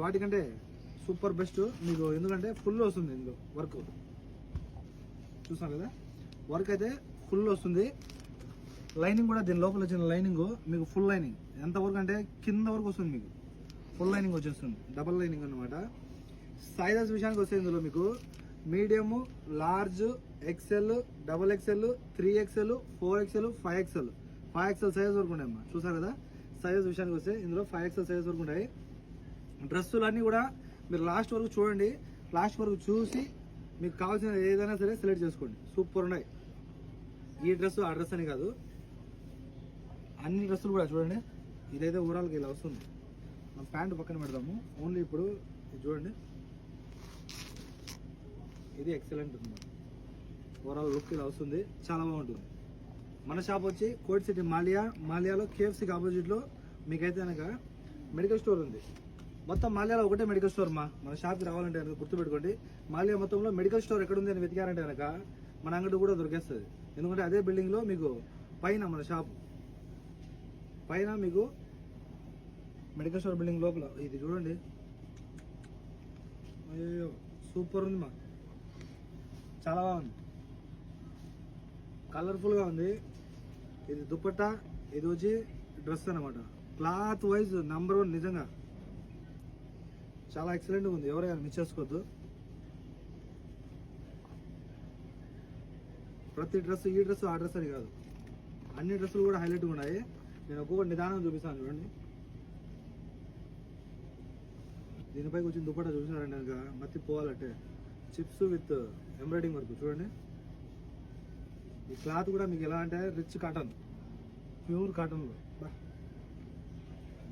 వాటికంటే super best మీకు, ఎందుకంటే ఫుల్ వస్తుంది ఇందులో వర్క్. చూసాం కదా, వర్క్ అయితే ఫుల్ వస్తుంది. లైనింగ్ కూడా దీని లోపల వచ్చిన లైనింగ్ మీకు ఫుల్ లైనింగ్ ఎంత వరకు అంటే కింద వరకు వస్తుంది, మీకు ఫుల్ లైనింగ్ వచ్చేస్తుంది, డబల్ లైనింగ్ అనమాట. సైజెస్ విషయానికి వస్తే ఇందులో మీకు medium, large, XL, double XL, 3XL, 4XL, 5XL size వరకు ఉన్నాయమ్మా. చూసారు కదా, సైజెస్ విషయానికి వస్తే ఇందులో 5XL సైజ్ వరకు ఉంటాయి. డ్రెస్సులు అన్నీ కూడా మీరు లాస్ట్ వరకు చూడండి, లాస్ట్ వరకు చూసి మీకు కావాల్సిన ఏదైనా సరే సెలెక్ట్ చేసుకోండి. సూపర్ ఉన్నాయి. ఈ డ్రెస్ ఆ డ్రెస్ అని కాదు, అన్ని డ్రెస్సులు కూడా చూడండి. ఇదైతే ఓవరాల్గా ఇలా వస్తుంది. మనం ప్యాంటు పక్కన పెడదాము. ఓన్లీ ఇప్పుడు ఇది చూడండి, ఇది ఎక్సలెంట్ ఉంది. ఓవరాల్ లుక్ ఇలా వస్తుంది, చాలా బాగుంటుంది. మన షాప్ వచ్చి కోట్ సిటీ మాలియాలో KFCకి ఆపోజిట్లో మీకైతే కనుక మెడికల్ స్టోర్ ఉంది. మొత్తం మాలియాలో ఒకటే మెడికల్ స్టోర్ మన షాప్కి రావాలంటే కనుక గుర్తుపెట్టుకోండి, మాలియా మొత్తంలో మెడికల్ స్టోర్ ఎక్కడుంది అని వెతికారంటే కనుక మన అంగడి కూడా దొరికేస్తుంది. ఎందుకంటే అదే బిల్డింగ్లో మీకు పైన మన షాప్ పైన మీకు మెడికల్ స్టోర్ బిల్డింగ్ లోపల ఇది చూడండి. అయ్యో సూపర్ ఉంది చాలా బాగుంది, కలర్ఫుల్గా ఉంది. ఇది దుపట్టా, ఇది వచ్చి డ్రెస్ అనమాట. క్లాత్ వైజ్ నంబర్ 1, నిజంగా చాలా ఎక్సలెంట్గా ఉంది. ఎవరైనా మిస్ చేసుకోవద్దు. ప్రతి డ్రెస్ ఈ డ్రెస్ ఆ డ్రెస్ అని కాదు, అన్ని డ్రెస్సులు కూడా హైలైట్గా ఉన్నాయి. నేను ఒక్కొక్కటి నిదానం చూపిస్తాను చూడండి. దీనిపైకి వచ్చిన దుపట్టా చూసినారంటే కనుక మత్తి పోవాలంటే చిప్స్ విత్ ఎంబ్రాయిడింగ్ వర్క్ చూడండి. ఈ క్లాత్ కూడా మీకు ఎలా అంటే రిచ్ కాటన్, ప్యూర్ కాటన్లో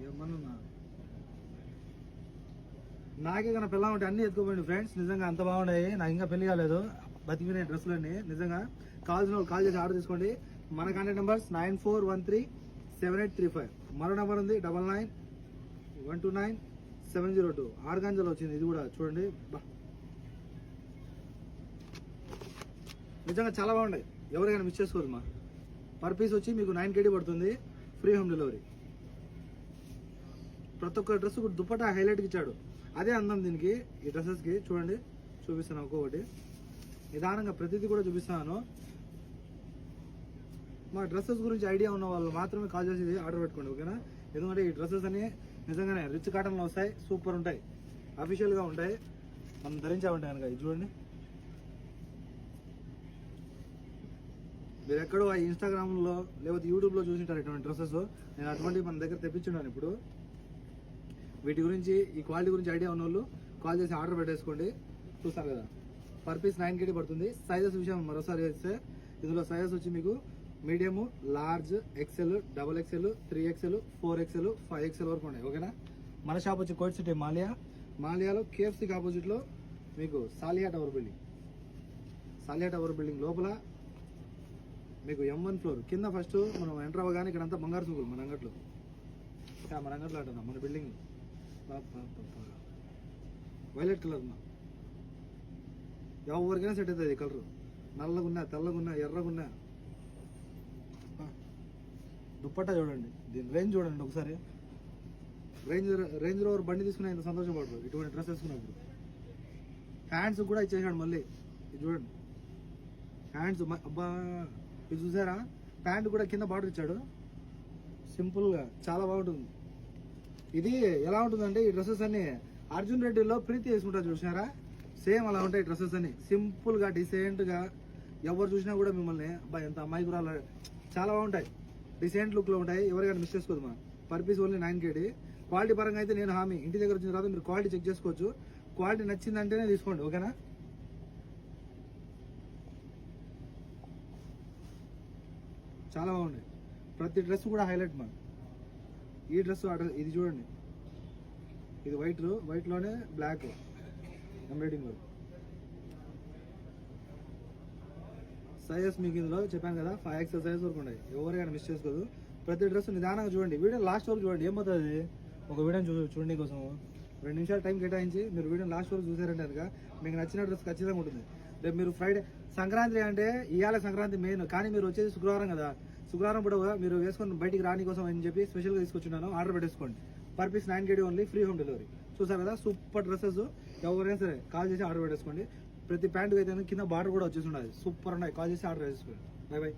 ఏమన్నా నాకే కన్నా పిల్ల ఉంటే అన్ని ఎత్తుకోపోయింది ఫ్రెండ్స్. నిజంగా అంత బాగున్నాయి. నాకు ఇంకా పెళ్లి కాలేదు, బతికినాయి డ్రెస్సులన్నీ. నిజంగా కావాల్సిన వాళ్ళు కాల్ చేసి ఆర్డర్ తీసుకోండి. మన కాంటాక్ట్ నెంబర్స్ 94137835. మరో నెంబర్ ఉంది 99129702. ఆర్గాంజాలో వచ్చింది ఇది కూడా చూడండి. నిజంగా చాలా బాగున్నాయి, ఎవరికైనా మిస్ చేసుకోదు పర్ పీస్ వచ్చి మీకు 9 KD పడుతుంది, ఫ్రీ హోమ్ డెలివరీ. ప్రతి ఒక్క డ్రెస్ దుపట్టా హైలైట్కి ఇచ్చాడు, అదే అందం దీనికి. ఈ డ్రెస్సెస్కి చూడండి, చూపిస్తాను ఒక్కొక్కటి నిదానంగా, ప్రతిదీ కూడా చూపిస్తాను. మా డ్రెస్సెస్ గురించి ఐడియా ఉన్న వాళ్ళు మాత్రమే కాల్ చేసి ఆర్డర్ పెట్టుకోండి, ఓకేనా? ఎందుకంటే ఈ డ్రెస్సెస్ అని నిజంగానే రిచ్ కాటన్లో వస్తాయి, సూపర్ ఉంటాయి, అఫీషియల్గా ఉంటాయి, మనం ధరించా ఉంటాయి కనుక. ఇది చూడండి, మీరు ఎక్కడో ఇన్స్టాగ్రామ్లో లేకపోతే యూట్యూబ్లో చూసింటారు ఇటువంటి డ్రెస్సెస్. నేను అటువంటి మన దగ్గర తెప్పించున్నాను. ఇప్పుడు వీటి గురించి, ఈ క్వాలిటీ గురించి ఐడియా ఉన్న వాళ్ళు కాల్ చేసి ఆర్డర్ పెట్టేసుకోండి. చూస్తారు కదా, పర్ పీస్ 9 KD పడుతుంది. సైజెస్ విషయం మరోసారి చేస్తే ఇందులో సైజెస్ వచ్చి మీకు medium, large, XL, double XL, 3XL, 4XL, 5XL వరకు ఉన్నాయి, ఓకేనా? మన షాప్ వచ్చి కోట్ సిటీ మాలియాలో KFCకి ఆపోజిట్లో మీకు సాలియా టవర్ బిల్డింగ్ లోపల మీకు M1 ఫ్లోర్ కింద. ఫస్ట్ మనం ఎంటర్ అవ్వగానే ఇక్కడ అంతా బంగారు సూకులు మన అంగట్లో అంటున్నాం. మన బిల్డింగ్ వైలెట్ కలర్ ఎవరికైనా సెట్ అవుతుంది. ఈ కలర్ నల్లగున్నా, తెల్లగున్నా, ఎర్రగున్నా. దుప్పట్టా చూడండి, దీని రేంజ్ చూడండి ఒకసారి. రేంజ్ రోవర్ బండి తీసుకున్నా ఇంత సంతోషపడరు ఇటువంటి డ్రెస్ వేసుకున్నప్పుడు. హ్యాండ్స్ కూడా ఇచ్చేసాడు మళ్ళీ, ఇది చూడండి హ్యాండ్స్. అబ్బా ఇది చూసారా, ప్యాంట్ కూడా కింద బార్డర్ ఇచ్చాడు, సింపుల్గా చాలా బాగుంటుంది. ఇది ఎలా ఉంటుందంటే ఈ డ్రెస్సెస్ అన్ని అర్జున్ రెడ్డిలో ప్రీతి వేసుకుంటారు చూసినారా, సేమ్ అలా ఉంటాయి డ్రెస్సెస్ అన్ని. సింపుల్గా డీసెంట్గా ఎవరు చూసినా కూడా మిమ్మల్ని అబ్బాయి ఎంత అమ్మాయి కూడా చాలా బాగుంటాయి, డీసెంట్ లుక్లో ఉంటాయి. ఎవరికైనా మిస్ చేసుకోదు per piece only 9 KD. Quality పరంగా అయితే నేను హామీ, ఇంటి దగ్గర వచ్చిన తర్వాత మీరు క్వాలిటీ చెక్ చేసుకోవచ్చు. క్వాలిటీ నచ్చిందంటేనే తీసుకోండి, ఓకేనా? చాలా బాగుంది, ప్రతి డ్రెస్ కూడా హైలైట్ ఈ డ్రెస్ ఇది చూడండి, ఇది వైట్లోనే బ్లాక్ ఎంబ్రాయిడింగ్ వర్క్. సైజెస్ మీకు ఇందులో చెప్పాను కదా 5XL సైజ్ వరకు ఉన్నాయి, ఎవరైనా మిస్ చేసుకోదు. ప్రతి డ్రెస్ నిదానంగా చూడండి, వీడియో లాస్ట్ వరకు చూడండి. ఏమవుతుంది, ఒక వీడియోని చూడండి కోసం 2 నిమిషాలు టైం కేటాయించి మీరు వీడియో లాస్ట్ వరకు చూసారంటే కనుక మీకు నచ్చిన డ్రెస్ ఖచ్చితంగా ఉంటుంది. రేపు మీరు ఫ్రైడే సంక్రాంతి అంటే ఇవాళ సంక్రాంతి మెయిన్, కానీ మీరు వచ్చేది శుక్రవారం కదా, శుక్రవారం కూడా మీరు వేసుకొని బయటికి రాని కోసం అని చెప్పి స్పెషల్గా తీసుకొచ్చున్నాను. ఆర్డర్ పెట్టేసుకోండి. Per piece 9 KD only, free home delivery. చూసారు కదా సూపర్ డ్రెస్సెస్. ఎవరైనా సరే కాల్ చేసి ఆర్డర్ పెట్టేసుకోండి. ప్రతి ప్యాంటుకి అయితే కింద బార్డర్ కూడా వచ్చేసి ఉండాలి. సూపర్ ఉన్నాయి. కాల్ చేసి ఆర్డర్ చేసుకోండి. By by.